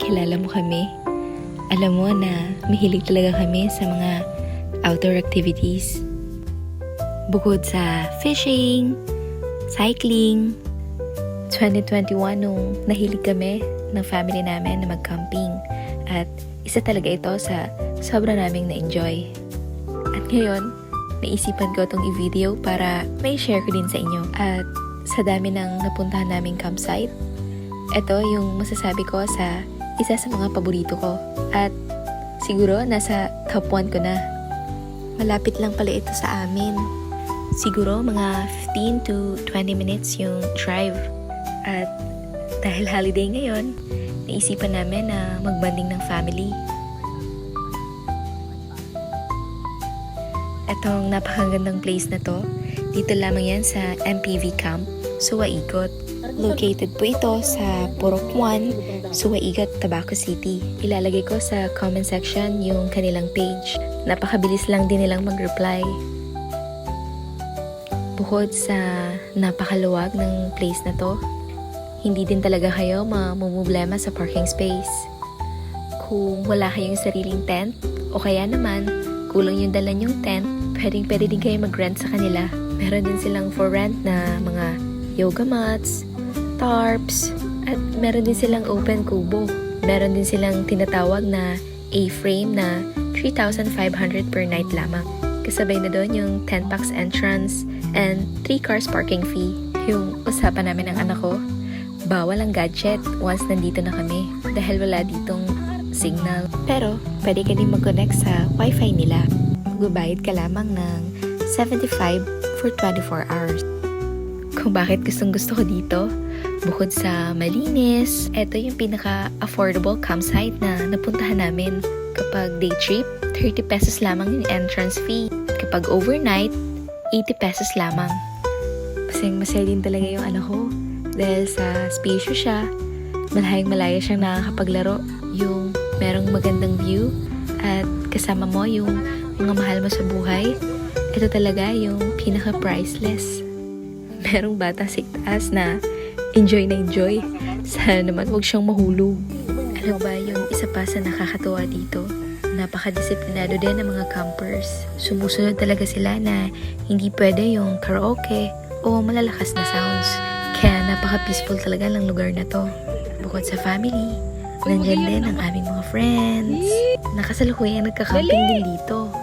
kilala mo kami. Alam mo na mahilig talaga kami sa mga outdoor activities. Bukod sa fishing, cycling, 2021 nung nahilig kami ng family namin na mag-camping. At isa talaga ito sa sobra naming na-enjoy. At ngayon, naisipan ko itong i-video para may share ko din sa inyo. At sa dami ng napuntahan naming campsite, ito yung masasabi ko sa isa sa mga paborito ko. At siguro nasa top 1 ko na. Malapit lang pala ito sa amin. Siguro mga 15 to 20 minutes yung drive. At dahil holiday ngayon, naisipan namin na magbanding ng family. Etong napakagandang place na to, dito lamang yan sa MPV Camp, Suwaigot. Located po ito sa Purok 1, Suwaigot, Tabaco City. Ilalagay ko sa comment section yung kanilang page. Napakabilis lang din nilang mag-reply. Bukod sa napakaluwag ng place na to, hindi din talaga kayo mamumblema sa parking space. Kung wala kayong sariling tent, o kaya naman, kulang yung dala yung tent, pwede din kayo mag-rent sa kanila. Meron din silang for rent na mga yoga mats, tarps, at meron din silang open kubo. Meron din silang tinatawag na A-frame na 3,500 per night lamang. Kasabay na doon yung 10 bucks entrance and 3 cars parking fee. Yung usapan namin ng anak ko, bawal ang gadget once nandito na kami dahil wala ditong signal. Pero pwede ka din mag-connect sa wifi nila. Magbabayad ka lamang ng 75 for 24 hours. Kung bakit gustong-gusto ko dito, bukod sa malinis, ito yung pinaka-affordable campsite na napuntahan namin. Kapag day trip, 30 pesos lamang yung entrance fee. Kapag overnight, 80 pesos lamang. Masayang-masaya din talaga yung anak ko. Dahil sa spacious siya, malayang-malaya siyang nakakapaglaro. Yung merong magandang view at kasama mo yung mga mahal mo sa buhay. Ito talaga yung pinaka-priceless. Merong bata sa itaas na enjoy na enjoy. Sana naman huwag siyang mahulog. Ano ba yung isa pa sa nakakatuwa dito? Napakadisiplinado din ng mga campers. Sumusunod talaga sila na hindi pwede yung karaoke o malalakas na sounds. Kaya napaka-peaceful talaga ng lugar na to. Bukod sa family, nandyan din ang aming mga friends. Nakasalukuyang nagka-camping din dito.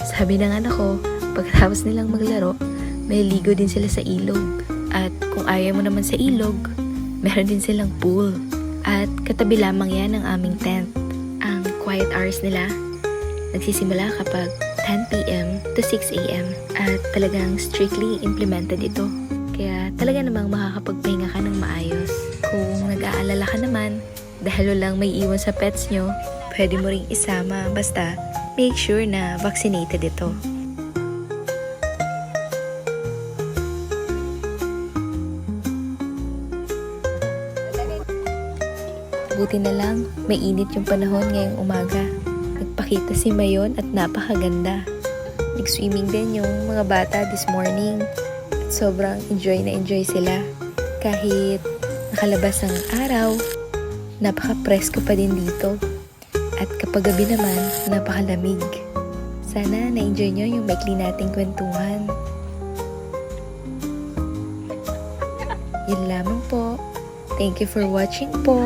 Sabi ng anak ko, pagkatapos nilang maglaro, may ligo din sila sa ilog. At kung ayaw mo naman sa ilog, meron din silang pool. At katabi lamang yan ng aming tent. Ang quiet hours nila, nagsisimula kapag 10 p.m. to 6 a.m. At talagang strictly implemented ito. Kaya talaga namang makakapagpahinga ka ng maayos. Kung nag-aalala ka naman, dahil walang may iwan sa pets nyo, pwede mo ring isama basta make sure na vaccinated ito. Buti na lang, may init yung panahon ngayong umaga. Nagpakita si Mayon at napakaganda. Nag-swimming din yung mga bata this morning. At sobrang enjoy na enjoy sila. Kahit nakalabas ang araw, napaka-presko pa din dito. At kapag gabi naman, napakalamig. Sana na-enjoy nyo yung maikli nating kwentuhan. Yun lamang po. Thank you for watching po.